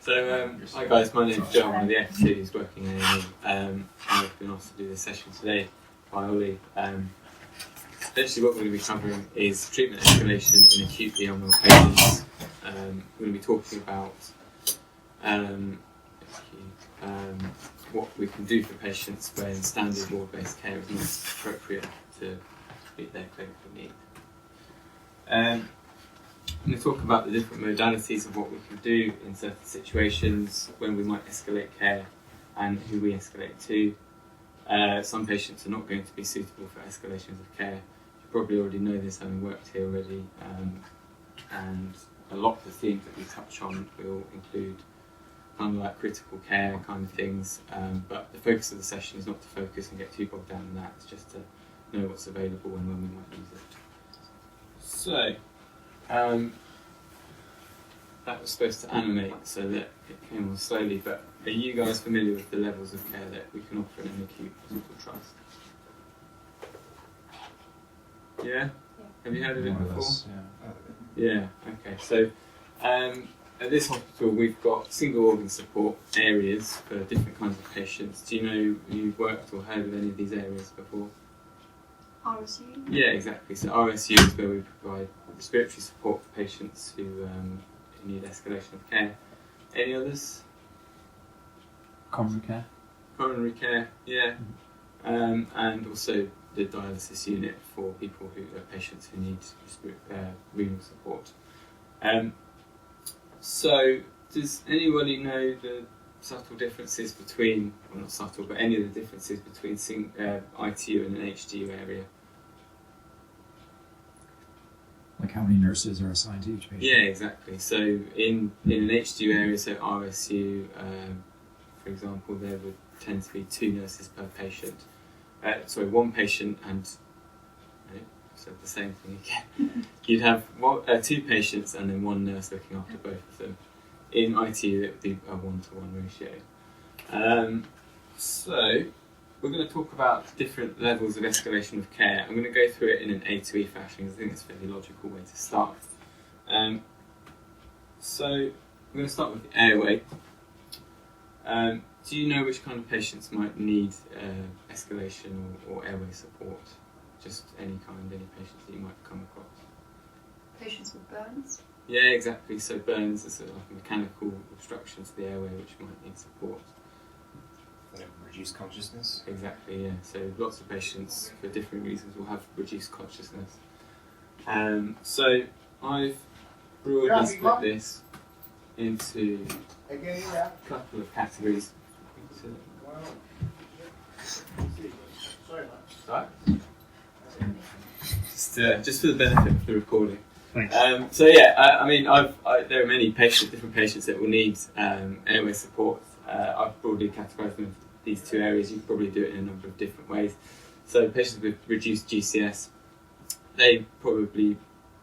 Hi guys, my name's Joe. I'm one of the FTs working in I've been asked to do this session today by Ollie. Essentially what we're going to be covering is treatment escalation in acutely unwell patients. We're going to be talking about what we can do for patients when standard ward-based care is not appropriate to meet their clinical need. I'm going to talk about the different modalities of what we can do in certain situations, when we might escalate care and who we escalate to. Some patients are not going to be suitable for escalations of care. You probably already know this having worked here already, and a lot of the themes that we touch on will include kind of like critical care kind of things, but the focus of the session is not to focus and get too bogged down in that, it's just to know what's available and when we might use it. So, that was supposed to animate so that it came on slowly, but are you guys familiar with the levels of care that we can offer in an acute hospital trust? Yeah? Have you heard of it before? Yeah, okay. So at this hospital we've got single organ support areas for different kinds of patients. Do you know you've worked or heard of any of these areas before? RSU? Yeah, exactly. So RSU is where we provide respiratory support for patients who need escalation of care. Any others? Coronary care. Coronary care, yeah. And also the dialysis unit for people who are patients who need renal support. So, does anybody know the subtle differences between, well not subtle, but any of the differences between ITU and an HDU area? Like how many nurses are assigned to each patient? Yeah, exactly. So in an HDU area, so RSU, for example, there would tend to be 2 nurses per patient. Sorry, 1 patient and, I said the same thing again. You'd have 2 patients and then 1 nurse looking after both of them. In ITU, it would be a 1-to-1 ratio. So, we're going to talk about different levels of escalation of care. I'm going to go through it in an A to E fashion because I think it's a fairly logical way to start. So, we're going to start with the airway. Do you know which kind of patients might need escalation or airway support? Just any patients that you might come across? Patients with burns? Yeah, exactly. So burns are sort of like a mechanical obstruction to the airway which might need support. Reduced consciousness? Exactly, yeah. So lots of patients, for different reasons, will have reduced consciousness. So I've broadly split this into a couple of categories. Sorry? Just for the benefit of the recording. Thanks. So yeah, I mean, there are many different patients that will need airway support. I've broadly categorised them into these 2 areas. You can probably do it in a number of different ways. So patients with reduced GCS, they probably,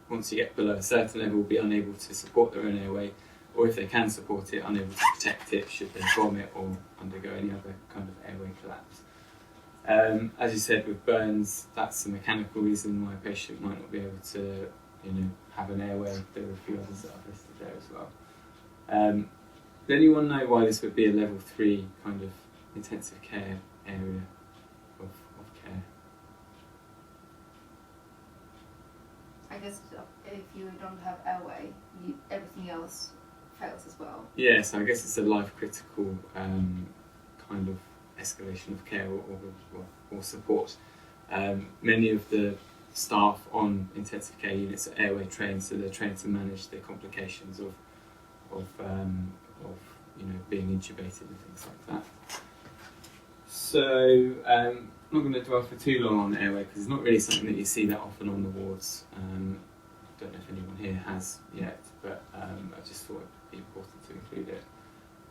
once you get below a certain level, will be unable to support their own airway, or if they can support it, unable to protect it should they vomit or undergo any other kind of airway collapse. As you said, with burns, that's a mechanical reason why a patient might not be able to, have an airway. There are a few others that I've listed there as well. Does anyone know why this would be a level 3 kind of intensive care area of care? I guess if you don't have airway, everything else fails as well. Yeah, so I guess it's a life-critical kind of escalation of care or support. Many of the staff on intensive care units are airway trained, so they're trained to manage the complications of being intubated and things like that. So I'm not going to dwell for too long on airway because it's not really something that you see that often on the wards. I don't know if anyone here has yet, but I just thought it'd be important to include it.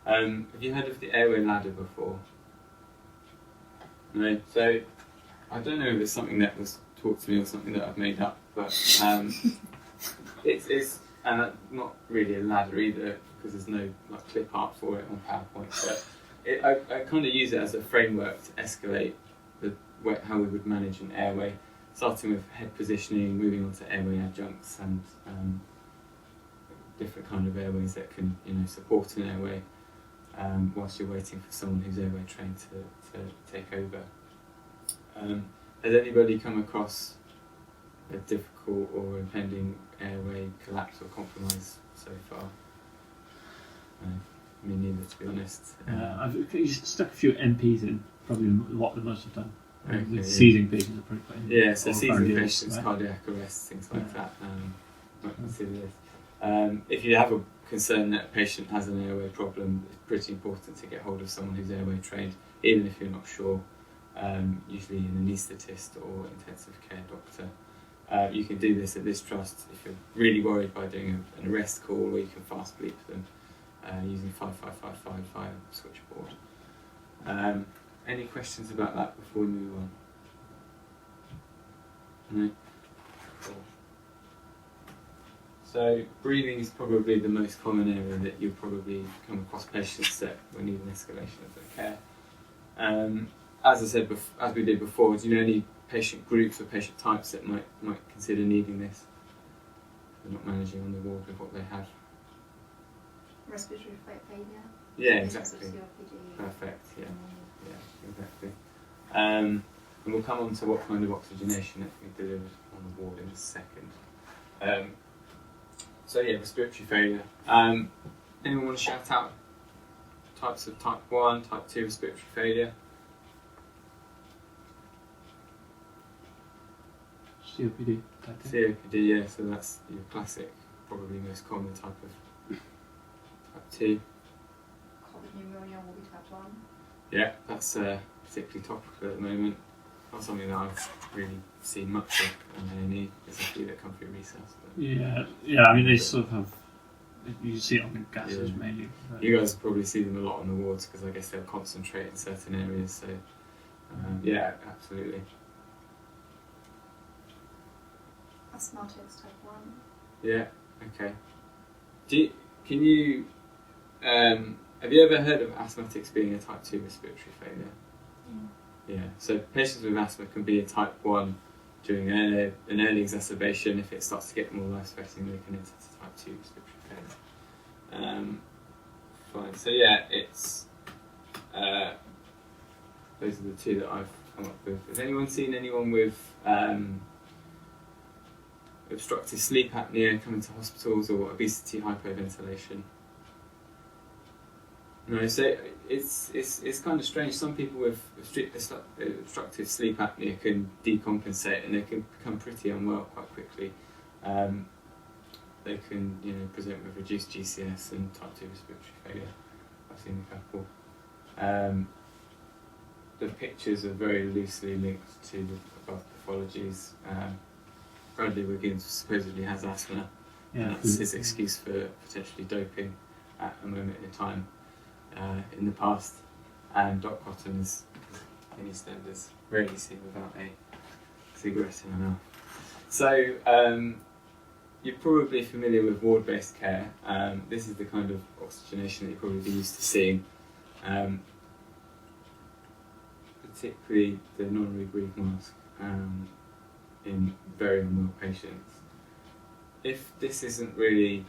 Have you heard of the airway ladder before? No? So I don't know if it's something that was taught to me or something that I've made up, but it's and not really a ladder either because there's no clip art for it on PowerPoint, but I kind of use it as a framework to escalate how we would manage an airway, starting with head positioning, moving on to airway adjuncts, and different kind of airways that can support an airway whilst you're waiting for someone who's airway trained to take over. Has anybody come across a difficult or impending airway collapse or compromise so far? Me neither, to be honest. I've stuck a few MPs in, probably what the most have done. Okay, With seizing patients are probably quite Yeah, so or seizing cardiacs, patients, right? cardiac arrests, things like Yeah. that, might consider this. If you have a concern that a patient has an airway problem, it's pretty important to get hold of someone who's airway trained, even if you're not sure, usually an anaesthetist or intensive care doctor. You can do this at this trust if you're really worried by doing an arrest call, or you can fast bleep them using 5555 via switchboard. Any questions about that before we move on? No? Cool. So breathing is probably the most common area that you'll probably come across patients that will need an escalation of their care. As I said, as we did before, do you know any patient groups or patient types that might consider needing this? They're not managing on the ward with what they have. Respiratory failure. Yeah, Patients with exactly. COPD. Perfect. Yeah. Yeah, exactly. And we'll come on to what kind of oxygenation that can be delivered on the ward in a second. So yeah, respiratory failure. Anyone want to shout out types of type 1, type 2 respiratory failure? COPD type thing. COPD, yeah, so that's your classic, probably most common type of type 2. COVID pneumonia will be type 1. Yeah, that's particularly topical at the moment. Not something that I've really seen much of on A&E. There's a few that come through resus. Yeah. I mean, they sort of have. You see it on the gases Yeah. mainly. But You guys probably see them a lot on the wards because I guess they'll concentrate in certain areas. So, yeah, absolutely. Asthmatics type 1. Yeah, okay. Can you have you ever heard of asthmatics being a type 2 respiratory failure? Yeah, so patients with asthma can be a type 1 during an early exacerbation. If it starts to get more life-threatening, they can enter to type 2 respiratory failure. Fine, so yeah, it's those are the two that I've come up with. Has anyone seen anyone with obstructive sleep apnea coming to hospitals, or obesity hypoventilation? No, so it's kind of strange. Some people with obstructive sleep apnea can decompensate and they can become pretty unwell quite quickly. They can present with reduced GCS and type 2 respiratory failure. I've seen a couple. The pictures are very loosely linked to the above pathologies. Bradley Wiggins supposedly has asthma, and that's his excuse for potentially doping at a moment in time in the past. And Doc Cotton is, in EastEnders, rarely seen without a cigarette in her mouth. So you're probably familiar with ward-based care. This is the kind of oxygenation that you'll probably be used to seeing, particularly the non-rebreathe mask in very unwell patients. If this isn't really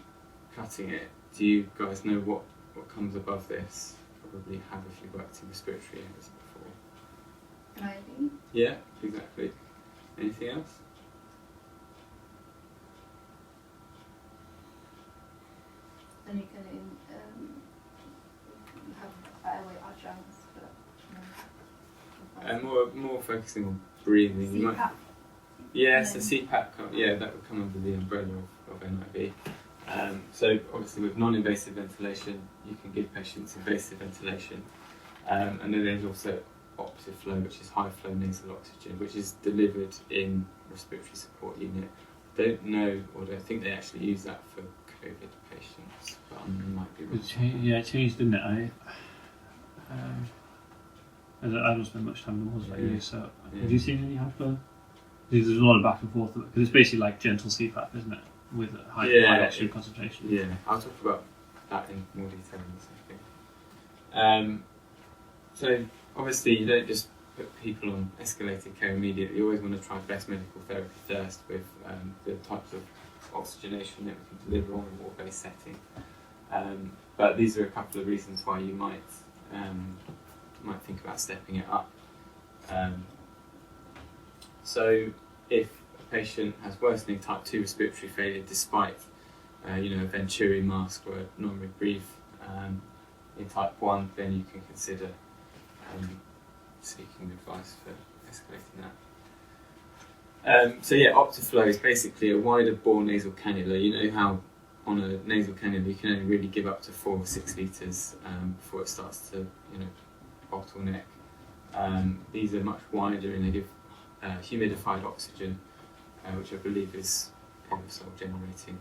cutting it, do you guys know what comes above this? Probably have if you've worked in respiratory areas before. IV. Yeah, exactly. Anything else? Then you can have airway adjuncts, but More focusing on breathing. You might, CPAP. yeah, so CPAP, that would come under the umbrella of NIV. So obviously with non-invasive ventilation, you can give patients invasive ventilation. And then there's also Optiflow, which is high flow nasal oxygen, which is delivered in respiratory support unit. Don't know, or don't think they actually use that for COVID patients, but I might be wrong. it changed, didn't it? I don't spend much time in the wards like you, so have you seen any high flow? There's a lot of back and forth because it's basically like gentle CPAP, isn't it? With a high oxygen concentration. Yeah, I'll talk about that in more detail in a second. So obviously you don't just put people on escalated care immediately. You always want to try best medical therapy first with the types of oxygenation that we can deliver on a water-based setting. But these are a couple of reasons why you might think about stepping it up. So if a patient has worsening type 2 respiratory failure despite a Venturi mask or a non-rebreathe in type 1, then you can consider seeking advice for escalating that. Optiflow is basically a wider bore nasal cannula. You know how on a nasal cannula you can only really give up to 4 or 6 litres before it starts to bottleneck. These are much wider and they give humidified oxygen, which I believe is aerosol generating.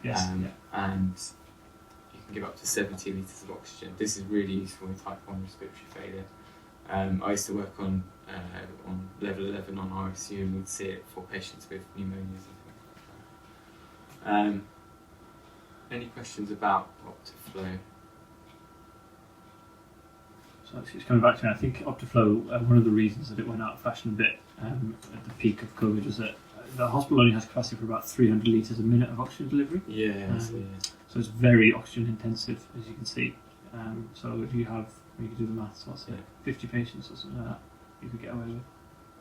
Yes. And you can give up to 70 litres of oxygen. This is really useful in type 1 respiratory failure. I used to work on level 11 on RSU, and we'd see it for patients with pneumonias and things like that. Any questions about Optiflow? So it's coming back to me. I think Optiflow, one of the reasons that it went out of fashion a bit at the peak of COVID was that the hospital only has capacity for about 300 litres a minute of oxygen delivery. So it's very oxygen intensive, as you can see. So if you have, you can do the maths, what's it, 50 patients or something like that, you could get away with.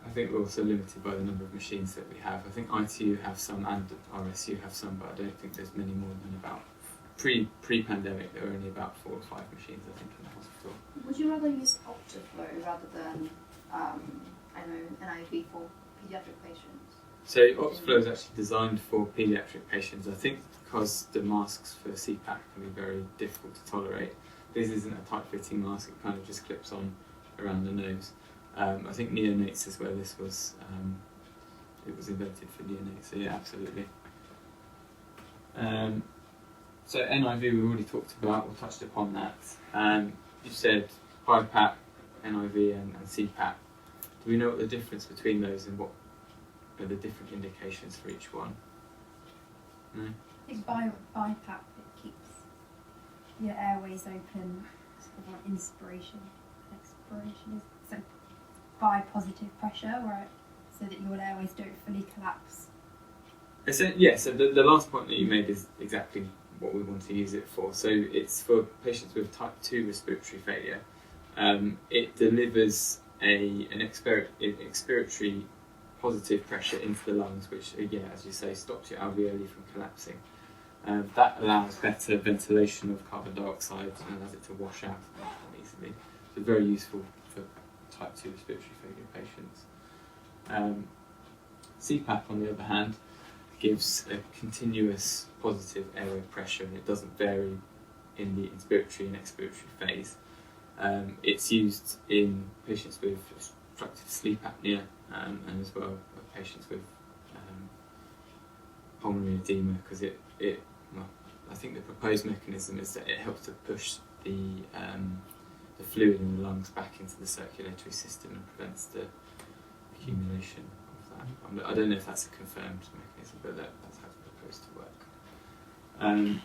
I think we're also limited by the number of machines that we have. I think ITU have some and RSU have some, but I don't think there's many more than about pre-pandemic. There were only about 4 or 5 machines, I think, in the hospital. Would you rather use Optiflow rather than NIV for pediatric patients? So Optiflow is actually designed for paediatric patients. I think because the masks for CPAP can be very difficult to tolerate. This isn't a tight-fitting mask; it kind of just clips on around the nose. I think neonates is where this was. It was invented for neonates. So yeah, absolutely. So NIV we've already talked about. We touched upon that. You said BiPAP, NIV, and CPAP. Do we know what the difference between those and what are the different indications for each one? No? I think BiPAP, it keeps your airways open sort of on inspiration and expiration. Is so by positive pressure, right? So that your airways don't fully collapse. Yeah, so the last point that you made is exactly what we want to use it for. So it's for patients with type 2 respiratory failure. It delivers an expiratory positive pressure into the lungs, which, as you say, stops your alveoli from collapsing. That allows better ventilation of carbon dioxide and allows it to wash out more easily. So very useful for type 2 respiratory failure patients. CPAP, on the other hand, gives a continuous positive airway pressure, and it doesn't vary in the inspiratory and expiratory phase. It's used in patients with obstructive sleep apnea and as well patients with pulmonary edema, because I think the proposed mechanism is that it helps to push the fluid in the lungs back into the circulatory system and prevents the accumulation of that. I don't know if that's a confirmed mechanism, but that's how it's proposed to work.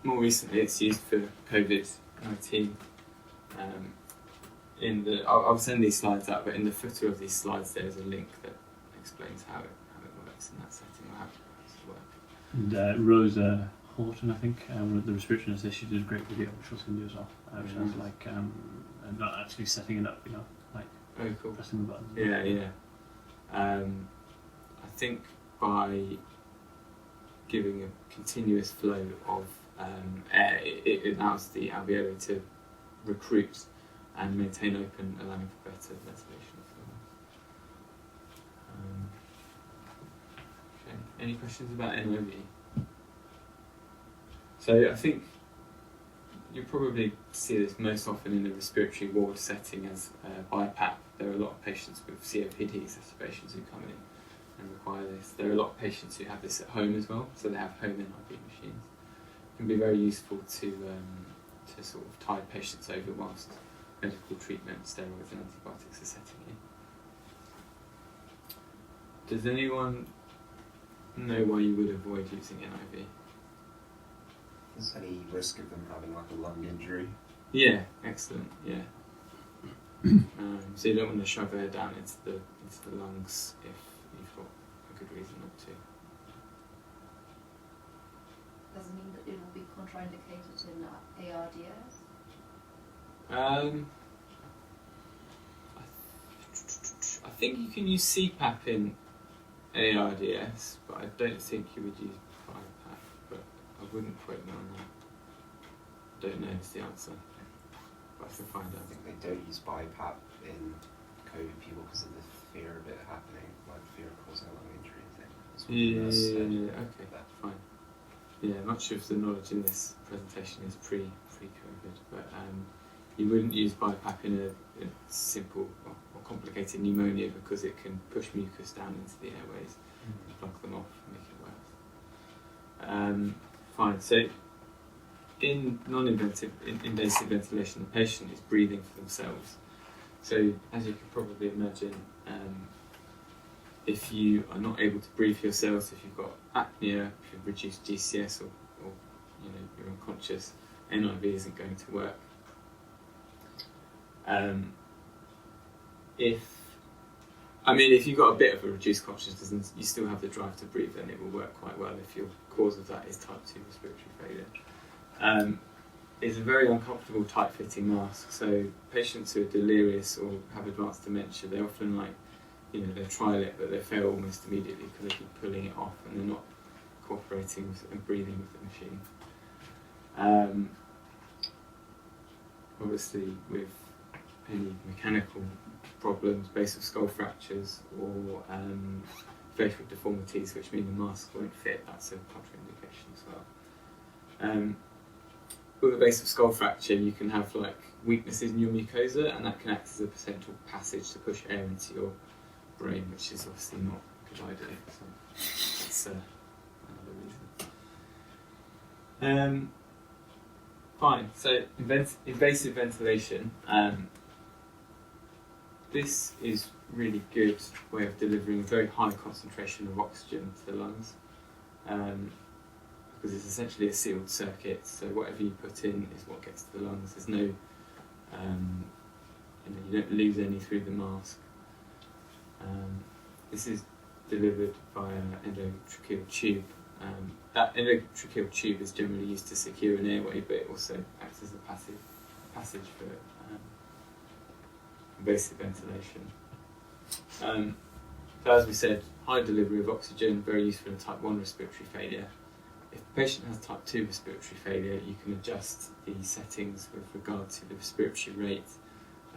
More recently, it's used for COVID-19. I'll send these slides out, but in the footer of these slides, there's a link that explains how it works in that setting, or how it supposed to work. And Rosa Horton, I think, one of the respiratory nurses, she did a great video, which I was going to do as well. Which was like not actually setting it up, like cool. pressing the buttons. Yeah. I think by giving a continuous flow of air, it allows the alveoli to recruit and maintain open, allowing for better ventilation of the lungs. Okay. Any questions about NIV? So I think you probably see this most often in the respiratory ward setting as BiPAP. There are a lot of patients with COPD exacerbations who come in and require this. There are a lot of patients who have this at home as well, so they have home NIV machines. It can be very useful to sort of tide patients over whilst medical treatment, steroids and antibiotics are setting in. Does anyone know why you would avoid using NIV? Is there any risk of them having like a lung injury? Yeah, excellent. Yeah. So you don't want to shove air down into the lungs if you've got a good reason not to. does it mean that it will be contraindicated in ARDS? I think you can use CPAP in ARDS, but I don't think you would use BiPAP. But I wouldn't quote me on that. I don't know is the answer. But I can find I out. think they don't use BiPAP in COVID people because of the fear of it happening, like fear of causing a lung injury. I think. That's what the nurse said. Okay, fine. Yeah, much of the knowledge in this presentation is pre-COVID, but you wouldn't use BiPAP in a simple or complicated pneumonia because it can push mucus down into the airways, block them off, and make it worse. Fine. So, in non-invasive ventilation, the patient is breathing for themselves. So, as you can probably imagine, if you are not able to breathe for yourself, if you've got apnea, if you've reduced GCS, or you're unconscious, NIV isn't going to work. If you've got a bit of a reduced consciousness and you still have the drive to breathe, then it will work quite well if your cause of that is type 2 respiratory failure. It's a very uncomfortable tight-fitting mask, so patients who are delirious or have advanced dementia, they often they trial it, but they fail almost immediately because they keep pulling it off and they're not cooperating and breathing with the machine. Obviously, with any mechanical problems, base of skull fractures, or facial deformities, which mean the mask won't fit, that's a contraindication as well. With a base of skull fracture, you can have weaknesses in your mucosa, and that can act as a potential passage to push air into your brain, which is obviously not a good idea. So that's another reason. Fine. So invasive ventilation. This is really good way of delivering a very high concentration of oxygen to the lungs, because it's essentially a sealed circuit. So whatever you put in is what gets to the lungs. There's no, you don't lose any through the mask. This is delivered via endotracheal tube. That endotracheal tube is generally used to secure an airway, but it also acts as a passage for invasive ventilation. So as we said, high delivery of oxygen, very useful in type 1 respiratory failure. If the patient has type 2 respiratory failure, you can adjust the settings with regard to the respiratory rate,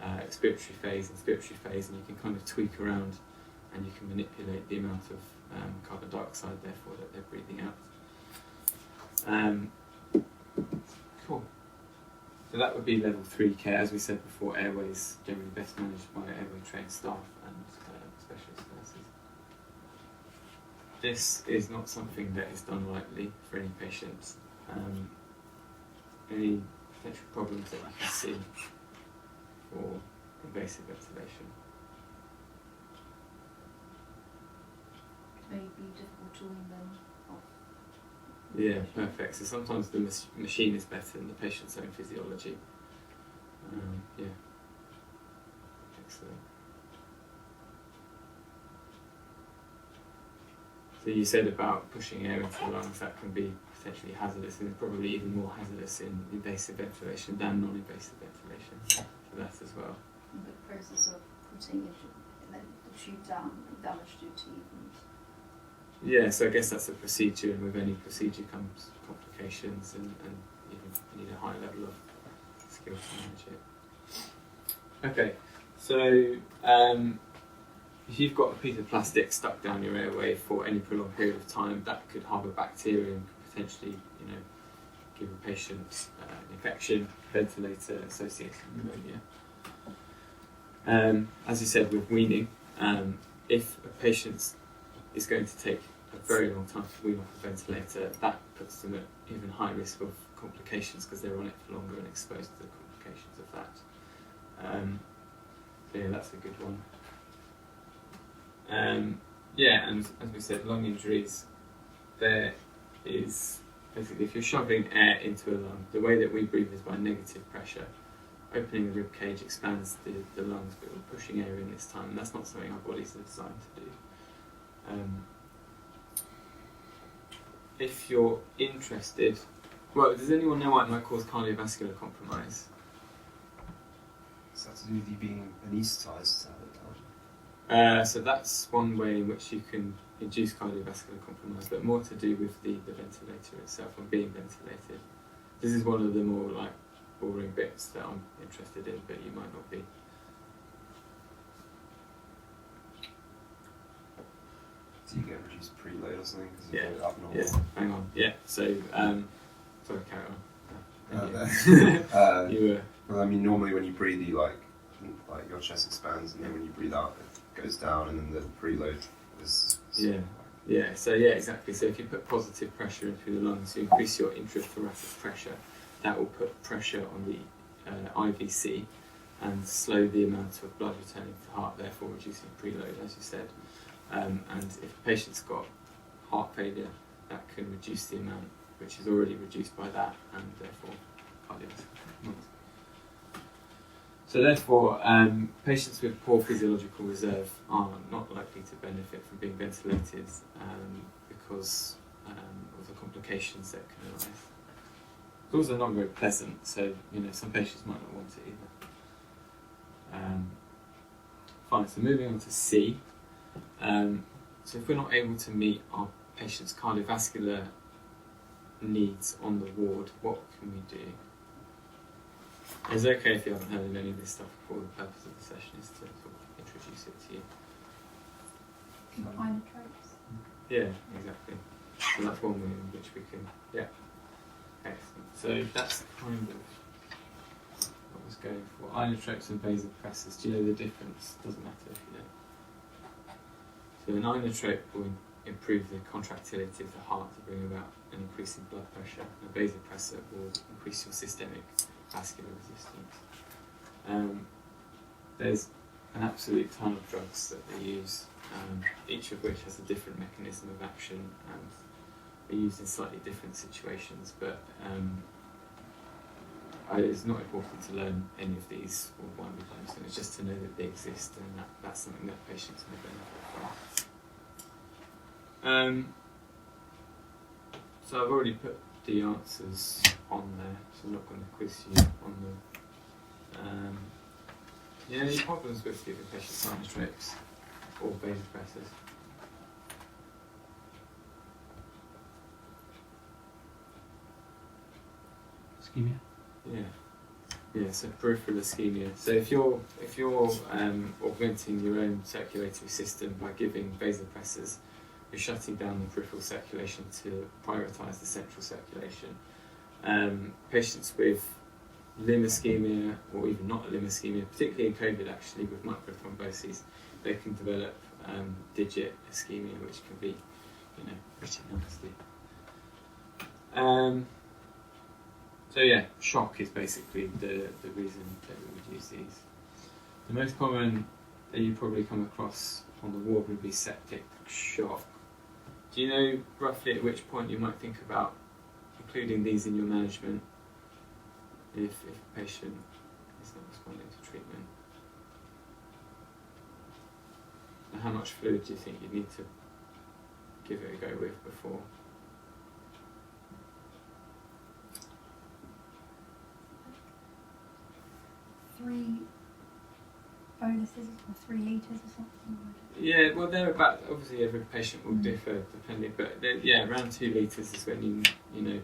expiratory phase, and you can kind of tweak around and you can manipulate the amount of carbon dioxide, therefore, that they're breathing out. Cool. So that would be level 3 care. As we said before, airways generally best managed by airway trained staff and specialist nurses. This is not something that is done lightly for any patients. Any potential problems that you can see for invasive ventilation? It may be difficult to wean them off. Yeah, perfect. So sometimes the machine is better than the patient's own physiology. Yeah. Excellent. So you said about pushing air into the lungs, that can be potentially hazardous, and it's probably even more hazardous in invasive ventilation than non-invasive ventilation for that as well. And the process of putting the tube down and damage to your teeth. Yeah, so I guess that's a procedure, and with any procedure comes complications, and you need a high level of skill to manage it. Okay, so if you've got a piece of plastic stuck down your airway for any prolonged period of time, that could harbour bacteria and potentially, give a patient an infection, ventilator-associated pneumonia. As you said, with weaning, if a patient is going to take a very long time to wean off a ventilator, that puts them at even high risk of complications because they're on it for longer and exposed to the complications of that. So yeah, that's a good one. Yeah, and as we said, lung injuries, there is basically, if you're shoving air into a lung, the way that we breathe is by negative pressure. Opening the rib cage expands the lungs, but we're pushing air in this time, and that's not something our bodies are designed to do. if you're interested, well, does anyone know why it might cause cardiovascular compromise? Is that to do with you being anaesthetised? Is that what it tells you? So that's one way in which you can induce cardiovascular compromise, but more to do with the ventilator itself and being ventilated. This is one of the more like boring bits that I'm interested in, but you might not be. Do you get reduced preload or something because you Yeah. get it abnormal? Yeah, hang on. Yeah, so, sorry, carry on. Uh, You were. Well, I mean, normally when you breathe, you like your chest expands, and then when you breathe out, it goes down, and then the preload is. Yeah. Yeah, so yeah, exactly. So if you put positive pressure in through the lungs, you increase your intrathoracic pressure. That will put pressure on the IVC and slow the amount of blood returning to the heart, therefore reducing preload, as you said. And if a patient's got heart failure, that can reduce the amount, which is already reduced by that, and therefore cardiovascular. So therefore, patients with poor physiological reserve are not likely to benefit from being ventilated because of the complications that can arise. It's also not very pleasant, so some patients might not want it either. Fine, so moving on to C. So if we're not able to meet our patient's cardiovascular needs on the ward, what can we do? It's okay if you haven't heard of any of this stuff before. The purpose of the session is to sort of introduce it to you. Inotropes. Yeah, exactly. So that's one way in which we can, yeah. Excellent. So that's kind of what I was going for. Inotropes and vasopressors. Do you know the difference? Doesn't matter if you don't. So an inotrope will improve the contractility of the heart to bring about an increase in blood pressure. And a vasopressor will increase your systemic vascular resistance. There's an absolute ton of drugs that they use, each of which has a different mechanism of action and are used in slightly different situations, but it's not important to learn any of these or one of them, it's just to know that they exist, and that's something that patients may benefit from. So I've already put the answers on there, so I'm not going to quiz you on them. Any problems with giving patients inotropes or vasopressors? Ischemia. Yeah. So peripheral ischemia. So if you're augmenting your own circulatory system by giving vasopressors, you're shutting down the peripheral circulation to prioritise the central circulation. Patients with limb ischemia, or even not limb ischemia, particularly in COVID actually, with microthrombosis, they can develop digit ischemia, which can be, pretty nasty. So yeah, shock is basically the reason that we would use these. The most common that you probably come across on the ward would be septic shock. Do you know roughly at which point you might think about including these in your management if a patient is not responding to treatment? And how much fluid do you think you need to give it a go with before? Three boluses or 3 litres or something. Yeah, well, they're about, obviously every patient will differ depending, but around 2 litres is when you need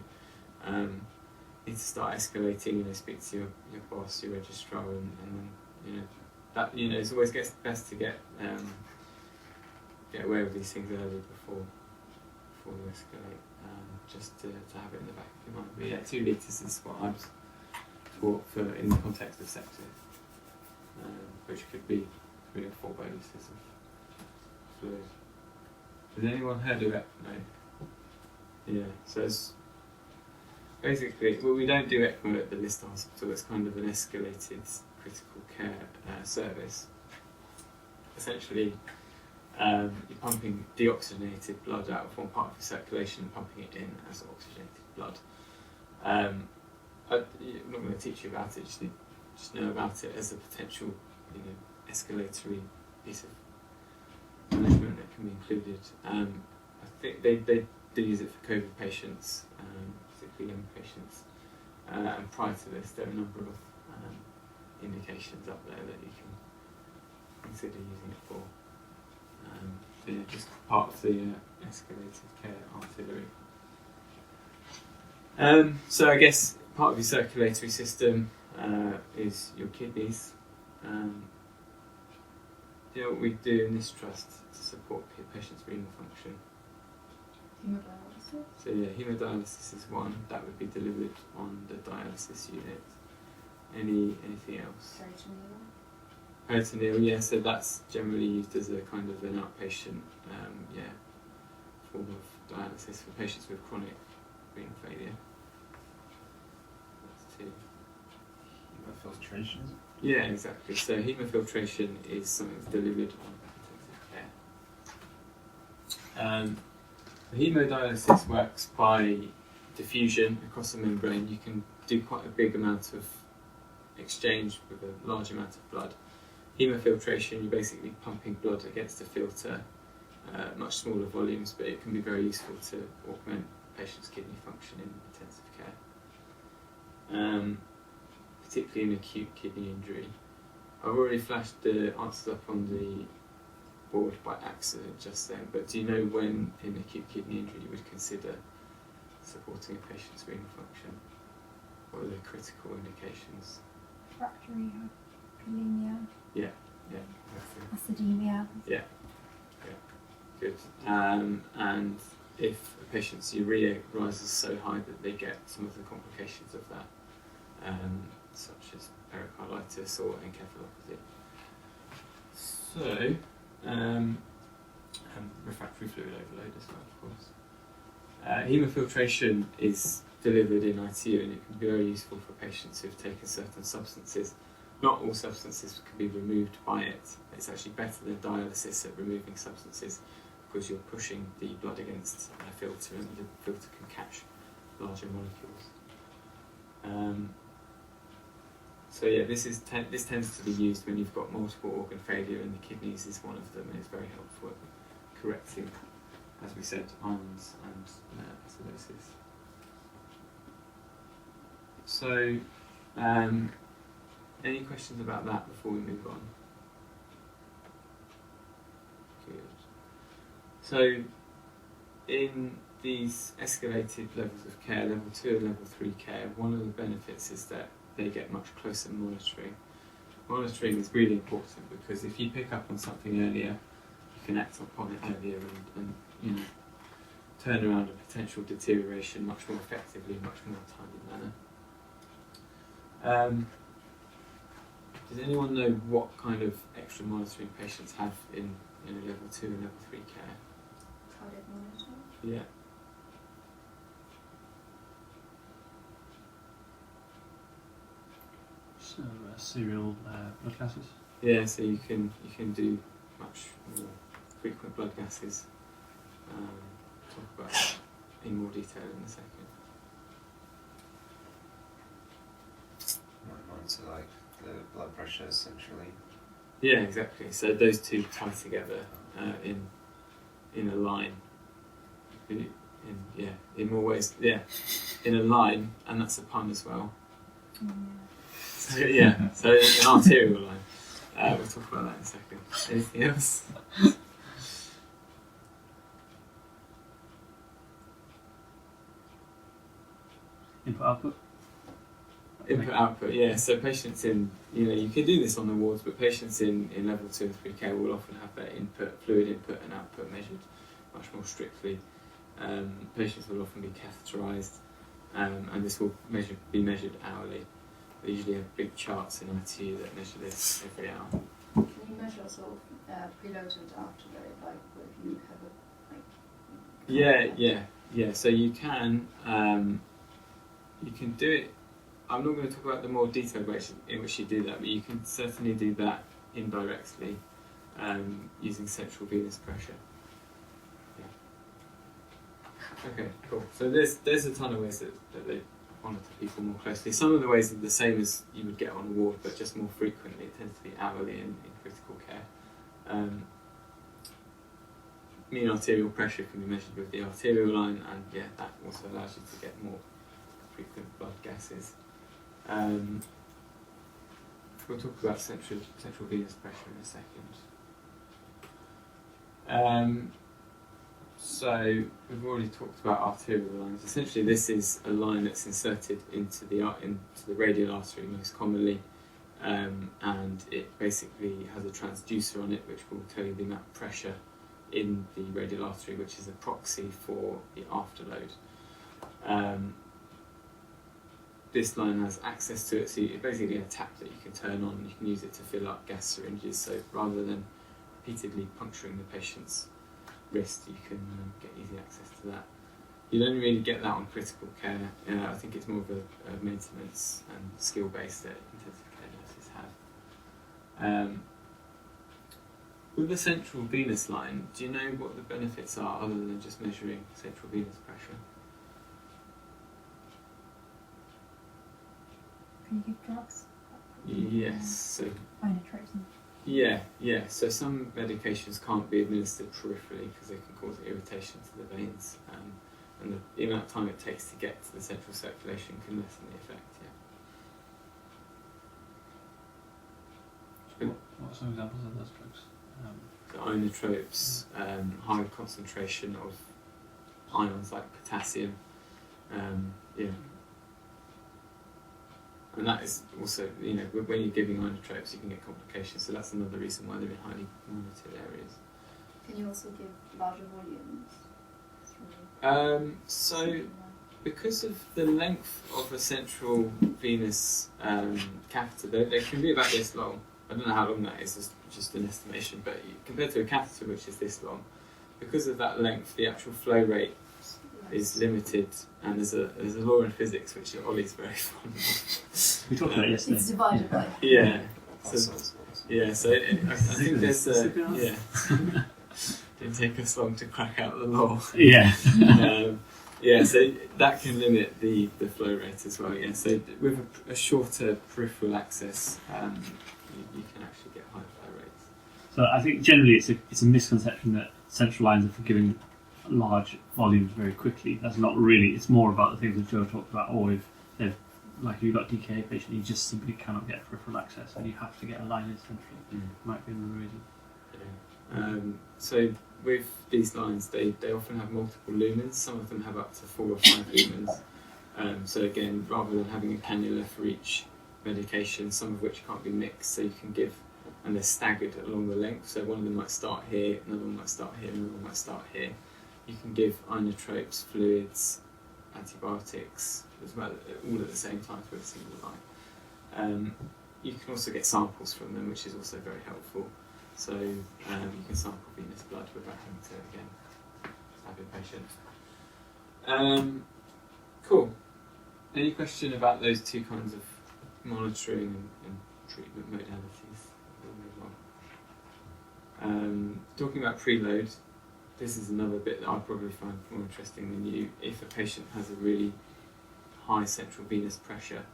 to start escalating, speak to your boss, your registrar, and then, that, it's always best to get aware of these things early before you escalate, just to have it in the back of your mind. But yeah, 2 litres is what I was taught for in the context of sepsis, which could be 3 or 4 boluses of fluid. Has anyone heard of ECMO? Yeah, so it's basically, we don't do ECMO at the Lister Hospital. It's kind of an escalated critical care service. Essentially, you're pumping deoxygenated blood out of one part of the circulation and pumping it in as oxygenated blood. I'm not going to teach you about it, just know about it as a potential escalatory piece of management that can be included. I think they do use it for COVID patients, particularly young patients. And prior to this, there are a number of indications up there that you can consider using it for. Yeah, just part of the escalated care artillery. So I guess part of your circulatory system is your kidneys. You know what we do in this trust to support patients' renal function? Hemodialysis. So yeah, hemodialysis is one that would be delivered on the dialysis unit. Anything else? Peritoneal. Peritoneal, yeah. So that's generally used as a kind of an outpatient, form of dialysis for patients with chronic renal failure. That's two. Hemofiltration. Yeah, exactly. So hemofiltration is something that's delivered on intensive care. The hemodialysis works by diffusion across the membrane. You can do quite a big amount of exchange with a large amount of blood. Hemofiltration, you're basically pumping blood against a filter, much smaller volumes, but it can be very useful to augment patients' kidney function in intensive care. Particularly in acute kidney injury. I've already flashed the answers up on the board by accident just then, but do you know when in acute kidney injury you would consider supporting a patient's renal function? What are the critical indications? Refractory hyperkalemia, Yeah. acidemia. Good. And if a patient's urea rises so high that they get some of the complications of that, such as pericarditis or encephalopathy. So, and refractory fluid overload as well, of course. Hemofiltration is delivered in ITU and it can be very useful for patients who have taken certain substances. Not all substances can be removed by it. It's actually better than dialysis at removing substances because you're pushing the blood against a filter and the filter can catch larger molecules. So yeah, this tends to be used when you've got multiple organ failure, and the kidneys is one of them, and it's very helpful at correcting, as we said, ions and acidosis. So, any questions about that before we move on? Good. So, in these escalated levels of care, level 2 and level 3 care, one of the benefits is that they get much closer monitoring. Monitoring is really important because if you pick up on something earlier, you can act upon it earlier and turn around a potential deterioration much more effectively, much more timely manner. Does anyone know what kind of extra monitoring patients have in level 2 and level 3 care? Cardiac monitoring. Yeah. So serial blood gases. Yeah, so you can do much more frequent blood gases. Talk about that in more detail in a second. Monitor like the blood pressure essentially. Yeah, exactly. So those two tie together in a line. In more ways. Yeah, in a line, and that's a pun as well. So, yeah, so an arterial line. We'll talk about that in a second. Anything else? Input output. Input output, yeah. So patients in, you can do this on the wards, but patients in level 2 and 3 care will often have their fluid input and output measured much more strictly. Patients will often be catheterised, and this will be measured hourly. They usually have big charts in ITU that measure this every hour. Can you measure sort of preload and afterload, like if you have Yeah. So you can do it. I'm not going to talk about the more detailed ways in which you do that, but you can certainly do that indirectly using central venous pressure. Yeah. Okay, cool. So there's a ton of ways that they monitor people more closely. Some of the ways are the same as you would get on a ward, but just more frequently. It tends to be hourly in critical care. mean arterial pressure can be measured with the arterial line, and that also allows you to get more frequent blood gases. We'll talk about central venous pressure in a second. So we've already talked about arterial lines. Essentially, this is a line that's inserted into the radial artery most commonly, and it basically has a transducer on it, which will tell you the amount of pressure in the radial artery, which is a proxy for the afterload. This line has access to it, so it's basically a tap that you can turn on. You can use it to fill up gas syringes. So rather than repeatedly puncturing the patient's wrist, you can get easy access to that. You don't really get that on critical care. I think it's more of a maintenance and skill base that intensive care nurses have. With the central venous line, do you know what the benefits are other than just measuring central venous pressure? Can you give drugs? Yes. So Inotropes and yeah. So some medications can't be administered peripherally because they can cause irritation to the veins, and the amount of time it takes to get to the central circulation can lessen the effect. Yeah. What are some examples of those drugs? The inotropes, high concentration of ions like potassium, and that is also, when you're giving inotropes, you can get complications. So that's another reason why they're in highly monitored areas. Can you also give larger volumes? So because of the length of a central venous catheter, they can be about this long. I don't know how long that is, it's just an estimation, but compared to a catheter which is this long, because of that length, the actual flow rate is limited, and there's a law in physics which Ollie's very fond of. We talked about it yesterday. It's divided by. Yeah. That sounds awesome. So I think there's Didn't take us long to crack out the law. Yeah. So that can limit the flow rate as well. Yeah. So with a shorter peripheral access, you can actually get high flow rates. So I think generally it's a misconception that central lines are for giving large volumes very quickly. That's not really. It's more about the things that Joe talked about. Or if you've got a DKA patient, you just simply cannot get peripheral access, and you have to get a line in central. Might be another reason. So with these lines, they often have multiple lumens. Some of them have up to 4 or 5 lumens. So again, rather than having a cannula for each medication, some of which can't be mixed, so you can give, and they're staggered along the length. So one of them might start here, another one might start here, another one might start here. You can give inotropes, fluids, antibiotics, as well, all at the same time through a single line. You can also get samples from them, which is also very helpful. So you can sample venous blood without having to, again, have your patient. Cool. Any question about those two kinds of monitoring and treatment modalities? We'll move on. Talking about preload, this is another bit that I probably find more interesting than you. If a patient has a really high central venous pressure,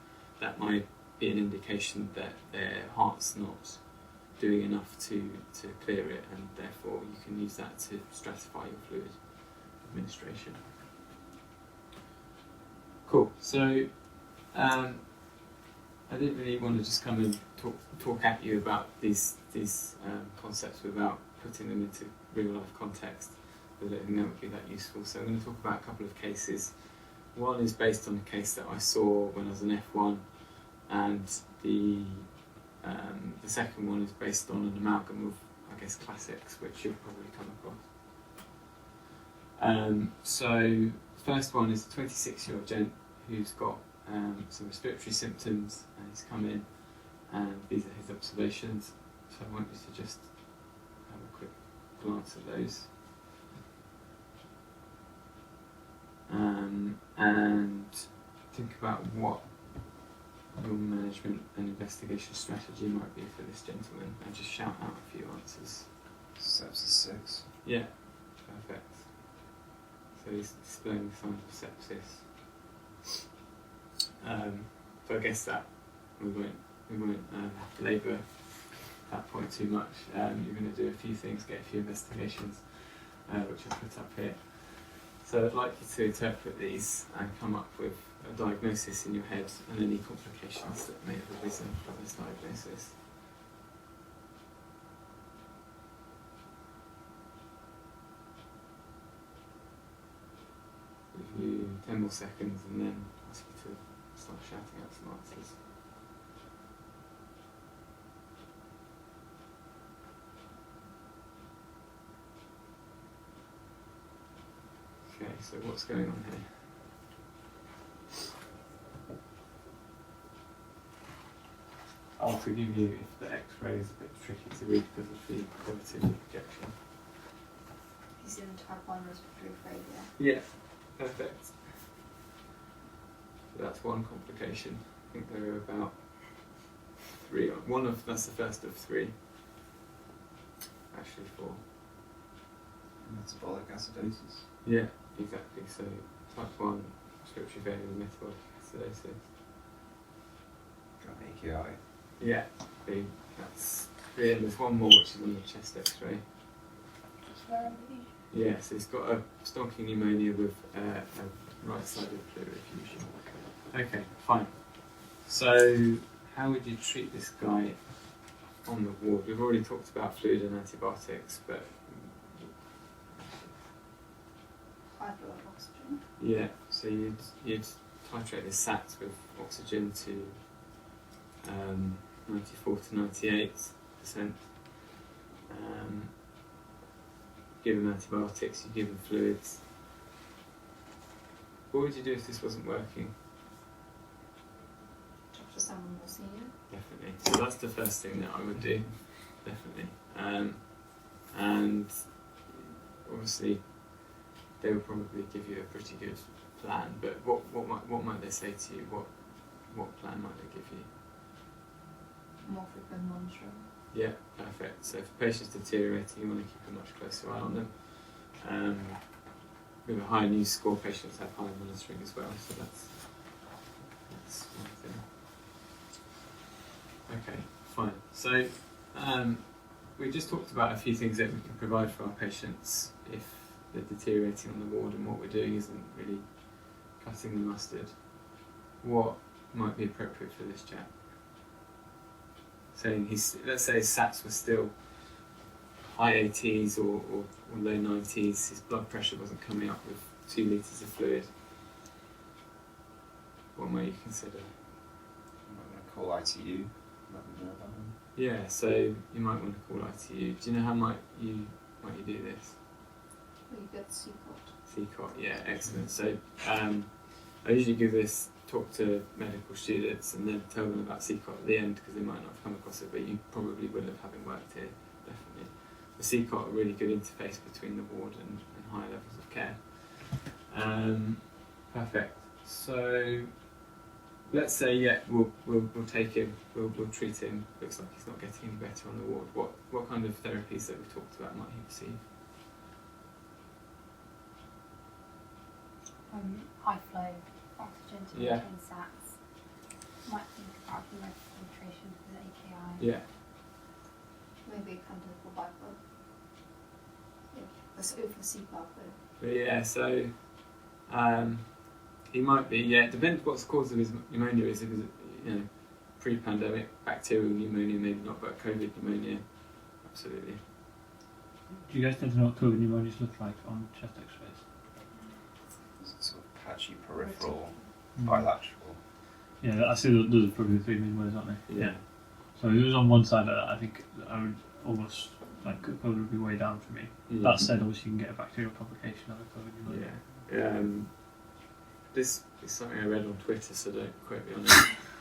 that might be an indication that their heart's not doing enough to clear it, and therefore you can use that to stratify your fluid administration. Cool. So I didn't really want to just come and talk at you about these concepts without putting them into real life context. I don't think that would be that useful. So I'm going to talk about a couple of cases. One is based on a case that I saw when I was an F1, and the second one is based on an amalgam of, I guess, classics, which you'll probably come across. So the first one is a 26-year-old gent who's got some respiratory symptoms, and he's come in, and these are his observations. So I want you to just have a quick glance at those. And think about what your management and investigation strategy might be for this gentleman, and just shout out a few answers. Sepsis 6. Yeah, perfect. So he's displaying the signs of sepsis. So I guess that we won't labour that point too much. You're going to do a few things, get a few investigations. which I put up here. So I'd like you to interpret these and come up with a diagnosis in your head and any complications that may have arisen from this diagnosis. Give you 10 more seconds and then ask you to start shouting out some answers. Okay, so what's going on here? I'll forgive you if the X-ray is a bit tricky to read because of the quality of the projection. He's in type 1 respiratory failure. Yeah, perfect. So that's one complication. I think there are about 3. That's the first of 3. Actually 4. Metabolic acidosis. Yeah, exactly. So type 1 respiratory failure with metabolic acidosis. Got AKI. Yeah, that's 3, and there's one more which is on the chest X-ray. Yeah, so he's got a stonking pneumonia with a right-sided fluid effusion. Okay, fine. So, how would you treat this guy on the ward? We've already talked about fluid and antibiotics, but High blood oxygen. yeah, so you'd titrate the SATs with oxygen to 94 to 98%. Give him antibiotics, you give him fluids. What would you do if this wasn't working? Talk to someone more senior. Definitely. So that's the first thing that I would do. Definitely. And obviously, they would probably give you a pretty good plan. But what might they say to you? What plan might they give you? More frequent monitoring. Yeah, perfect. So if a patient's deteriorating, you want to keep a much closer eye on them. With a high news score, patients have high monitoring as well. So that's one thing. Okay, fine. So we just talked about a few things that we can provide for our patients if they're deteriorating on the ward and what we're doing isn't really cutting the mustard. What might be appropriate for this chap? Saying let's say his SATs were still high 80s or low 90s, his blood pressure wasn't coming up with 2 litres of fluid. What might you consider? I'm going to call ITU. Let them know about him. Yeah, so you might want to call ITU. Do you know how might you do this? Well, you get CCOT. CCOT, yeah, excellent. So I usually give this talk to medical students and then tell them about CCOT at the end because they might not have come across it, but you probably will have having worked here, definitely. The CCOT are a really good interface between the ward and higher levels of care. Perfect. So let's say, yeah, we'll take him, we'll treat him. Looks like he's not getting any better on the ward. What kind of therapies that we've talked about might he receive? High flow oxygen to Yeah. maintain SATs. Might think about the filtration for the AKI. Yeah. Maybe a candidate for backbone. Yeah, for CPAP though. But yeah, so he might be, yeah, it depends what the cause of his pneumonia is. If it's, pre-pandemic bacterial pneumonia, maybe not, but COVID pneumonia, absolutely. Do you guys tend to know what COVID pneumonias look like on chest X-rays? It's sort of patchy peripheral, bilateral. Yeah, I see those are probably the 3 main ways, aren't they? Yeah. So if it was on one side, I think I would almost, like, COVID would be way down for me. That said, obviously you can get a bacterial complication of a COVID pneumonia. Yeah. This is something I read on Twitter, so don't quote me on it.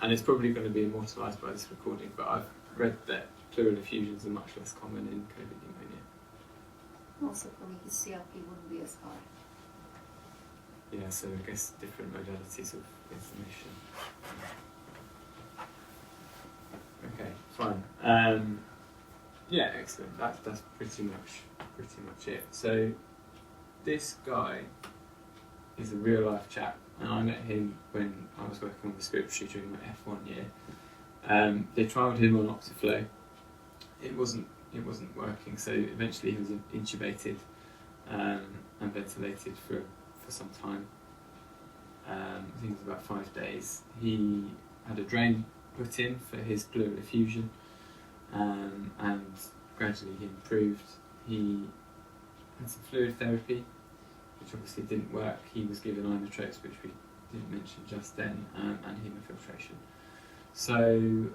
And it's probably going to be immortalised by this recording, but I've read that pleural effusions are much less common in COVID pneumonia. Also, probably his CRP wouldn't be as high. Yeah, so I guess different modalities of inflammation. Okay, fine. Yeah, excellent. That's pretty much it. So this guy is a real life chap, and I met him when I was working on respiratory during my F1 year. They trialled him on Optiflow. It wasn't working, so eventually he was intubated. and ventilated for some time. I think it was about 5 days. He had a drain put in for his pleural effusion, and gradually he improved. He had some fluid therapy, which obviously didn't work. He was given inotropes, which we didn't mention just then, and hemofiltration. So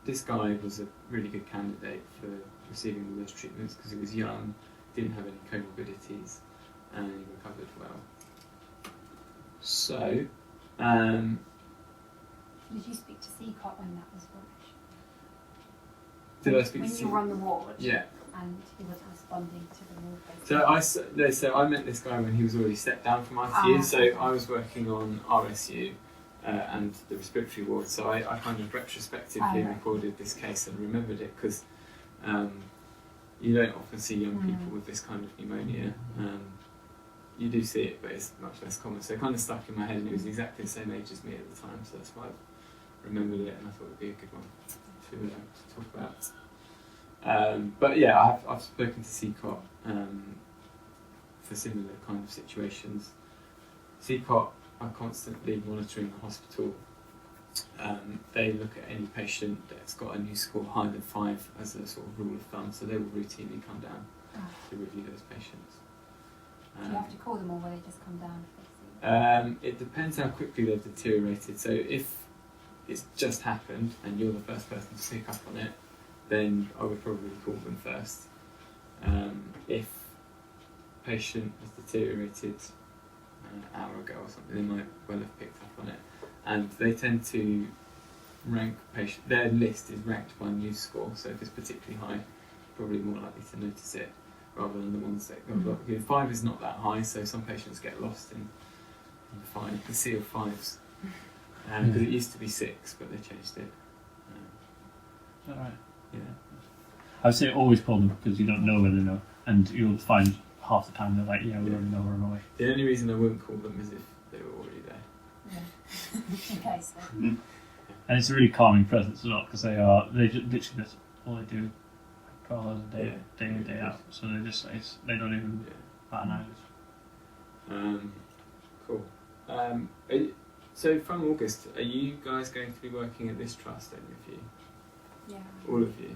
this guy was a really good candidate for receiving all those treatments because he was young, didn't have any comorbidities, and he recovered well. So, Did you speak to CCOT when that was launched? did I speak when to you were on the ward? Yeah. And he wasn't responding to the ward. So I met this guy when he was already stepped down from ITU. So okay. I was working on RSU and the respiratory ward. So I kind of retrospectively Right. recorded this case and remembered it because you don't often see young people with this kind of pneumonia. You do see it, but it's much less common. So it kind of stuck in my head, and he was exactly the same age as me at the time. So that's why I remembered it, and I thought it would be a good one to talk about. But yeah, I've spoken to CCOT for similar kind of situations. CCOT are constantly monitoring the hospital. They look at any patient that's got a new score higher than 5 as a sort of rule of thumb, so they will routinely come down to review those patients. Do you have to call them, or will they just come down if they see? It depends how quickly they've deteriorated. So if it's just happened and you're the first person to pick up on it, then I would probably call them first. If a patient has deteriorated an hour ago or something, they might well have picked up on it. And they tend to rank patient. Their list is ranked by news score. So if it's particularly high, probably more likely to notice it rather than the ones that go up. 5 is not that high, so some patients get lost in the 5, the sea of 5s. Because it used to be 6, but they changed it. Is that right? Yeah. I would say always call them because you don't know whether they know, and you'll find half the time they're like, yeah, we already know we're on our way. The only reason I wouldn't call them is if they were already there. Yeah. In case. And it's a really calming presence as well because they just literally that's all they do, 12 hours a day, day in, day out. So they just they don't even bat an eyelid. Cool. So from August, are you guys going to be working at this trust, any of you? Yeah. All of you?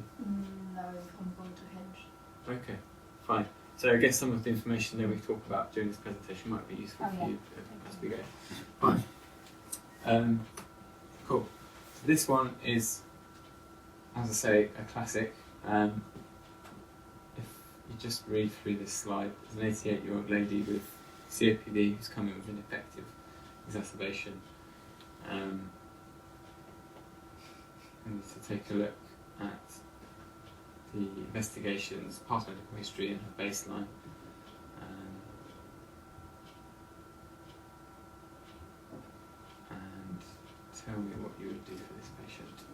No, I'm going to Henge. Okay, fine. So I guess some of the information that we talk about during this presentation might be useful for you as we go. Fine. Cool. So this one is, as I say, a classic. If you just read through this slide, there's an 88-year-old lady with COPD who's coming with ineffective exacerbation. We need to take a look at the investigations, past medical history and her baseline. And tell me what you would do for this patient.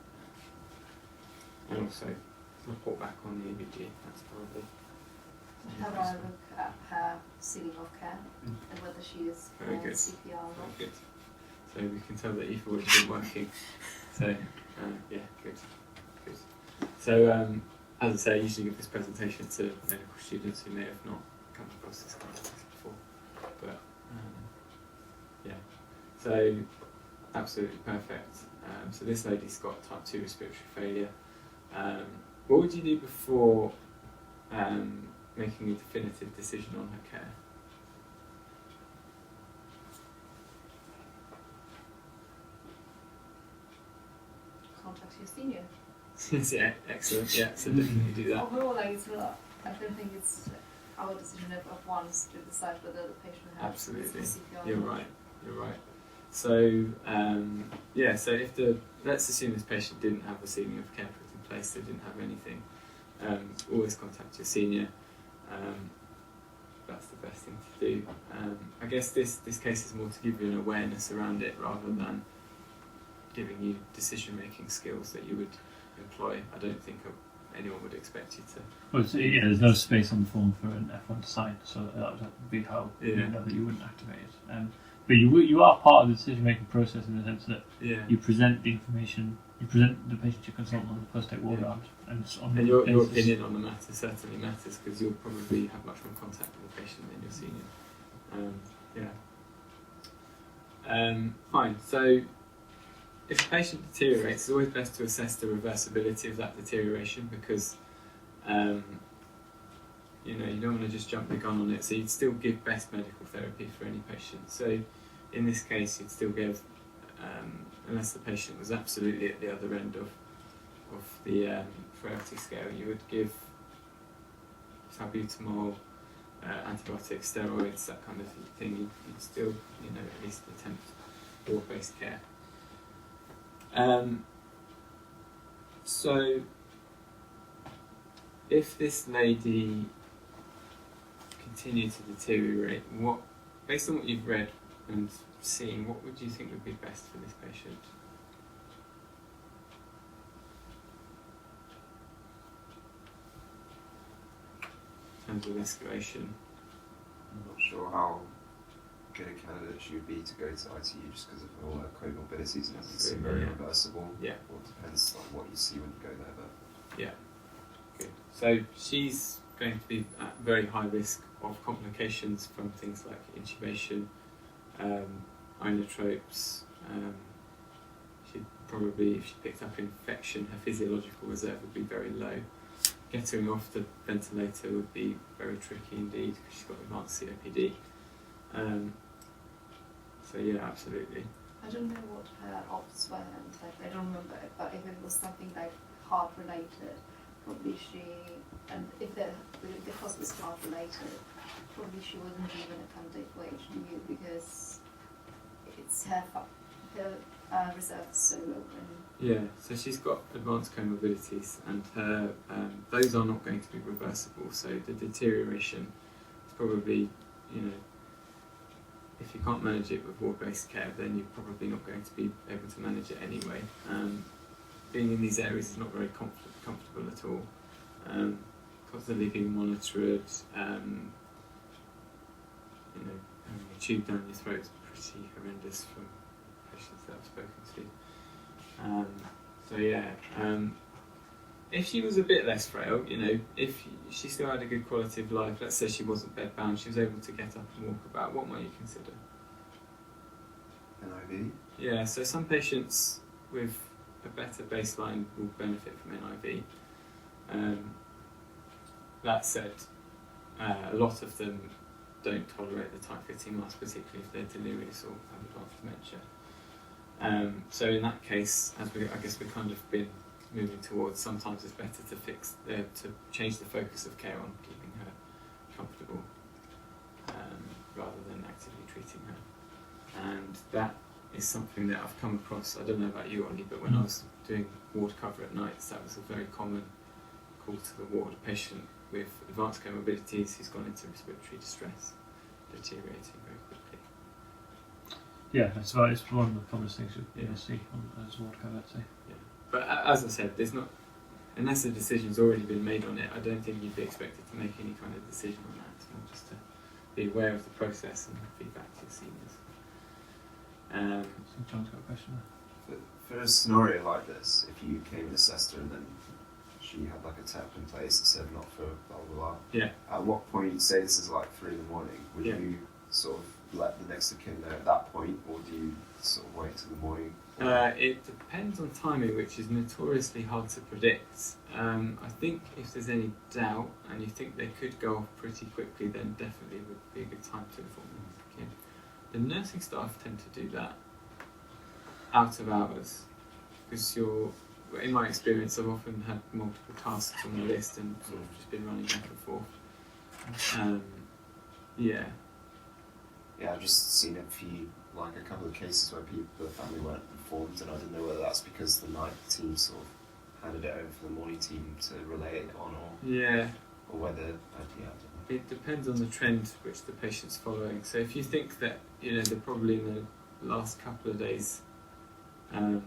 And also report back on the EBG, that's probably. Have a look at her ceiling of care and whether she is Very good. CPR or not. Very good. So we can tell that you've already been working. So, yeah, good. Good. So, as I say, I usually give this presentation to medical students who may have not come across this kind of thing before. But, yeah. So, absolutely perfect. So this lady's got type 2 respiratory failure. What would you do before making a definitive decision on her care? Contact your senior. Yeah, excellent. Yeah, so definitely do that. Overall, like it's not. I don't think it's our decision of once to decide whether the patient has Absolutely. CPR. You're right. You're right. So yeah. So if let's assume this patient didn't have the ceiling of care put in place, they didn't have anything. Always contact your senior. That's the best thing to do. I guess this case is more to give you an awareness around it rather than giving you decision-making skills that you would employ. I don't think anyone would expect you to. Well, there's no space on the form for an F1 to sign, so that would be how you Yeah. know that you wouldn't activate it. But you are part of the decision-making process in the sense that Yeah. you present the information You present the patient to your consultant on the post-take ward Yeah. round, and it's on And the your basis- opinion on the matter certainly matters because you'll probably have much more contact with the patient than your senior. Fine. So, if the patient deteriorates, it's always best to assess the reversibility of that deterioration because, you don't want to just jump the gun on it. So you'd still give best medical therapy for any patient. So, in this case, you'd still give, unless the patient was absolutely at the other end of the frailty scale, you would give salbutamol, antibiotics, steroids, that kind of thing. You'd still, at least attempt ward-based care. So, if this lady continued to deteriorate, based on what you've read and seen, what would you think would be best for this patient? In terms of escalation. I'm not sure how good a candidate she would be to go to ITU just because of all her comorbidities and everything seem very Yeah. reversible. Yeah. Well, it depends on what you see when you go there, but Yeah. Good. So she's going to be at very high risk of complications from things like intubation, inotropes. She'd probably, if she picked up infection, her physiological reserve would be very low. Getting her off the ventilator would be very tricky indeed because she's got advanced COPD. So yeah, absolutely. I don't know what her ops were and I don't remember it, but if it was something like heart related, probably and if the cost was heart related, probably she wasn't given a candidate for HDU because it's her reserve is so low. Yeah, so she's got advanced comorbidities and her, those are not going to be reversible, so the deterioration is probably, if you can't manage it with ward-based care, then you're probably not going to be able to manage it anyway. Being in these areas is not very comfortable at all. Constantly being monitored, having a tube down your throat is pretty horrendous from patients that I've spoken to. If she was a bit less frail, if she still had a good quality of life, let's say she wasn't bedbound, she was able to get up and walk about, what might you consider? an IV. Yeah, so some patients with a better baseline will benefit from NIV. That said, a lot of them don't tolerate the tight-fitting mask, particularly if they're delirious or have advanced dementia. So in that case, I guess we've kind of been moving towards, sometimes it's better to change the focus of care on keeping her comfortable rather than actively treating her. And that is something that I've come across, I don't know about you, Ollie, but when I was doing ward cover at nights, that was a very common call to the ward, a patient with advanced comorbidities who's gone into respiratory distress, deteriorating very quickly. Yeah, it's one of the commonest things you'll see as ward cover, I'd say. Yeah. But as I said, there's not, unless a decision's already been made on it, I don't think you'd be expected to make any kind of decision on that. It's more just to be aware of the process and feedback to your seniors. So John's got a question there. For a scenario like this, if you came and assessed her and then she had like a TEP in place that said not for blah blah blah, Yeah. at what point, say this is like 3 in the morning, would Yeah. you sort of let the next of kin know at that point, or do you sort of wait till the morning? It depends on timing, which is notoriously hard to predict. I think if there's any doubt and you think they could go off pretty quickly, then definitely would be a good time to inform them. Okay. The nursing staff tend to do that out of hours because in my experience, I've often had multiple tasks on the list and sort of just been running back and forth. Yeah. Yeah, I've just seen a couple of cases where the family weren't informed, and I didn't know whether that's because the night team sort of handed it over for the morning team to relay it on, or whether, I don't know. It depends on the trend which the patient's following. So if you think that they're probably in the last couple of days of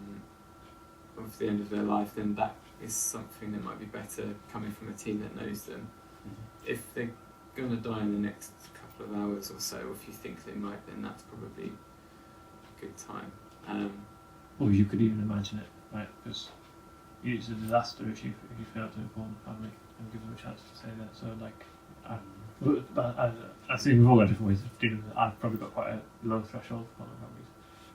the end of their life, then that is something that might be better coming from a team that knows them. Mm-hmm. If they're going to die in the next couple of hours or so, or if you think they might, then that's probably a good time. Or you could even imagine it right? Because it's a disaster if you fail to inform the family and give them a chance to say that. So like, I think we've all got different ways of dealing with it. I've probably got quite a low threshold for calling families.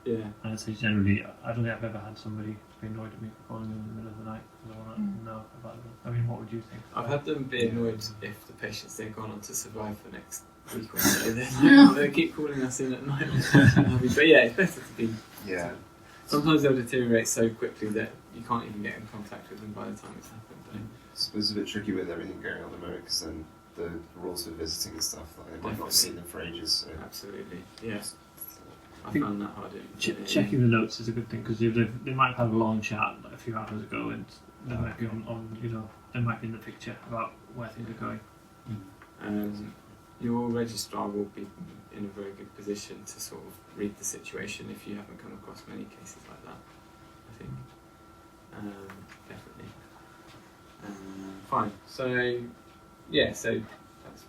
Yeah. And I'd say generally, I don't think I've ever had somebody be annoyed at me for calling them in the middle of the night because I want to know about them. I mean, what would you think? I've had them be annoyed if the patient's then gone on to survive the next week or so. They keep calling us in at night. But yeah, it's better to be. Yeah. Sometimes they'll deteriorate so quickly that you can't even get in contact with them by the time it's happened. I suppose it's a bit tricky with everything going on at the moment because then the rules for visiting and stuff, like they might not have seen them for ages. So. Absolutely, yeah. I think found that hard. Checking the notes is a good thing because they might have had a long chat like a few hours ago and they might be on they might be in the picture about where things are going. Your registrar will be in a very good position to sort of read the situation if you haven't come across many cases like that, I think. Definitely. Fine. So, yeah, so that's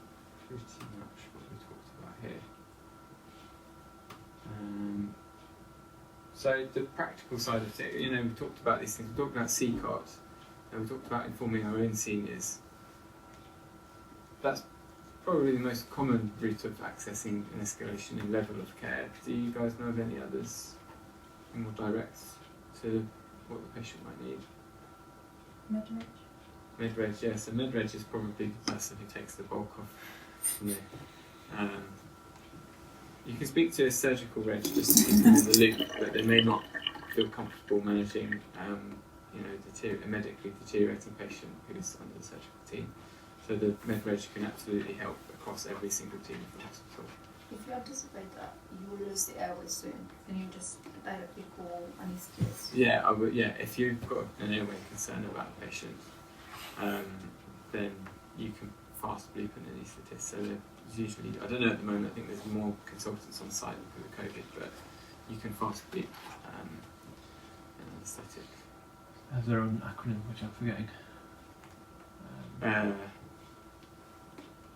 pretty much what we talked about here. So the practical side of it, we talked about these things. We talked about CCOT, and we talked about informing our own seniors. That's probably the most common route of accessing an escalation in level of care. Do you guys know of any others more direct to what the patient might need? MedReg. MedReg, yeah. So MedReg is probably the person who takes the bulk of. You can speak to a surgical reg just to keep them in the loop, but they may not feel comfortable managing, a medically deteriorating patient who is under the surgical team. So the MedReg can absolutely help across every single team of the hospital. If you anticipate that you will lose the airway soon, then you just directly call anaesthetist. Yeah, I would. Yeah, if you've got an airway concern about a patient, then you can fast bleep an anaesthetist. So there's usually, I don't know at the moment, I think there's more consultants on site because of COVID, but you can fast bleep an anaesthetic. Has their own acronym, which I'm forgetting.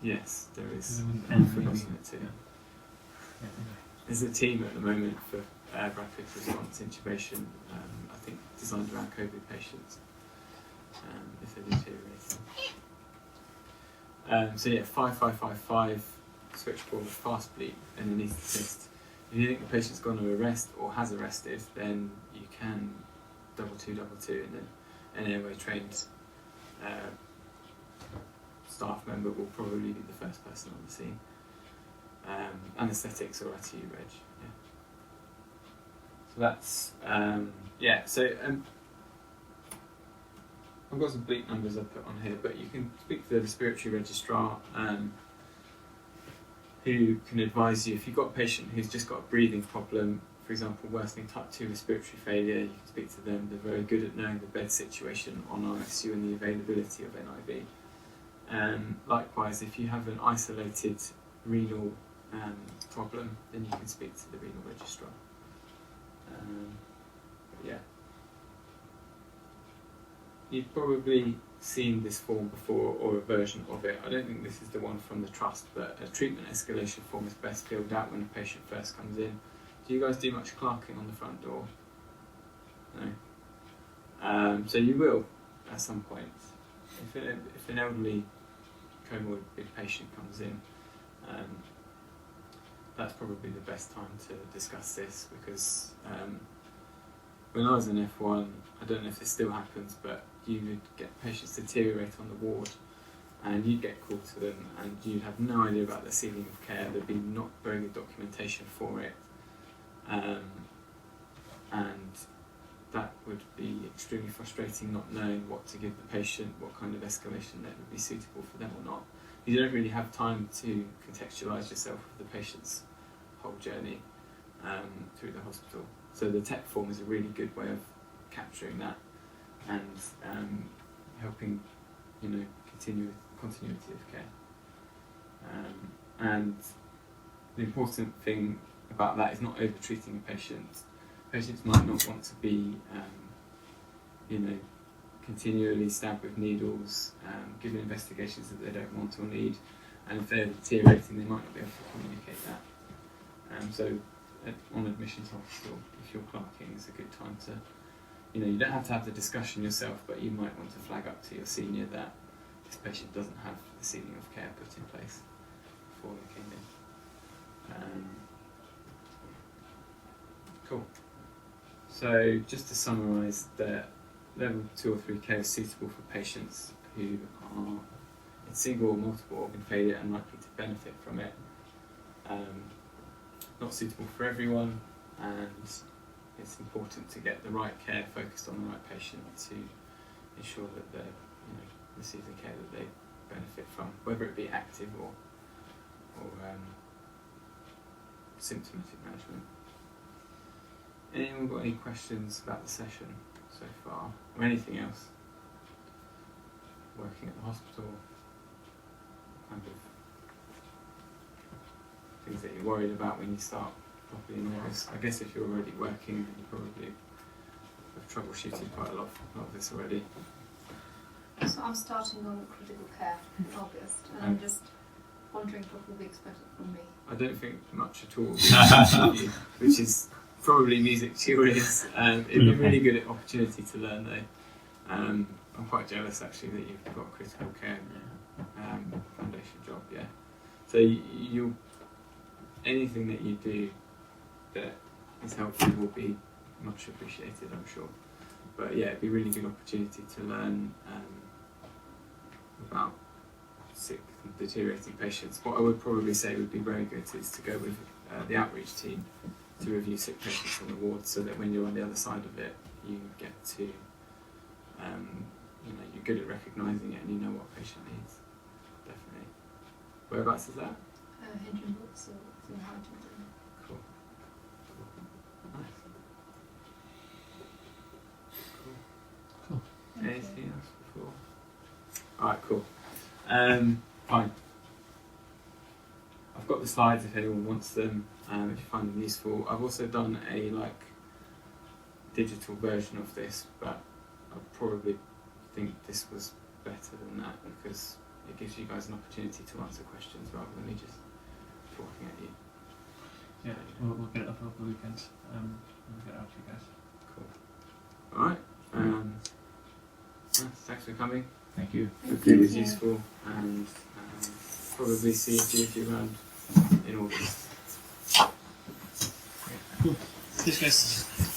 Yes, there is. I've forgotten it too. There's a team at the moment for rapid response intubation, I think designed around COVID patients, if they're deteriorating. So yeah, 5555 switchboard, fast bleep, and anaesthetist. If you think the patient's gone to arrest or has arrested, then you can 2222 and then an airway trained staff member will probably be the first person on the scene. Anaesthetics or ITU reg, yeah. So that's, I've got some bleep numbers I've put on here, but you can speak to the respiratory registrar who can advise you. If you've got a patient who's just got a breathing problem, for example, worsening type 2 respiratory failure, you can speak to them. They're very good at knowing the bed situation on RSU and the availability of NIV. Likewise, if you have an isolated renal problem, then you can speak to the renal registrar. Yeah. You've probably seen this form before or a version of it. I don't think this is the one from the trust, but a treatment escalation form is best filled out when a patient first comes in. Do you guys do much clerking on the front door? No? So you will at some point. If an elderly comorbid patient comes in, that's probably the best time to discuss this because when I was in F1, I don't know if this still happens, but you would get patients deteriorate on the ward and you'd get called to them and you'd have no idea about the ceiling of care. There'd be not very good documentation for it, and that would be extremely frustrating, not knowing what to give the patient, what kind of escalation that would be suitable for them or not. You don't really have time to contextualise yourself with the patient's whole journey through the hospital. So the TEC form is a really good way of capturing that and helping, continuity of care. And the important thing about that is not over-treating a patient. Patients might not want to be, continually stabbed with needles, given investigations that they don't want or need, and if they're deteriorating, they might not be able to communicate that. So on admission to hospital, if you're clerking, it's a good time to you don't have to have the discussion yourself, but you might want to flag up to your senior that this patient doesn't have the ceiling of care put in place before they came in. Cool. So just to summarise, the level 2 or 3 care is suitable for patients who are in single or multiple organ failure and likely to benefit from it. Not suitable for everyone, and it's important to get the right care focused on the right patient to ensure that they're receiving care that they benefit from, whether it be active or symptomatic management. Anyone got any questions about the session so far, or anything else? Working at the hospital, kind of things that you're worried about when you start properly in August. I guess if you're already working, then you probably have troubleshooted quite a lot of this already. So I'm starting on critical care in August, and I'm just wondering what will be expected from me. I don't think much at all, which is probably music to your ears. It'd be a really good opportunity to learn though. I'm quite jealous actually that you've got a critical care foundation job, yeah. So you anything that you do that is helpful will be much appreciated, I'm sure. But yeah, it'd be a really good opportunity to learn about sick and deteriorating patients. What I would probably say would be very good is to go with the outreach team to review sick patients on the ward, so that when you're on the other side of it, you get to, you're good at recognising it and you know what patient needs. Definitely. Whereabouts is that? Hindenburg, so it's in Huntington. Cool. Nice. Cool. Anything else before? Alright, cool. Fine. I've got the slides if anyone wants them, if you find them useful. I've also done a digital version of this, but I probably think this was better than that because it gives you guys an opportunity to answer questions rather than me just talking at you. Yeah, we'll get it up over the weekend. We'll get it out to you guys. Cool. Alright. Thanks for coming. Thank you. Hopefully it was useful, and probably see you around in August. Cheers guys.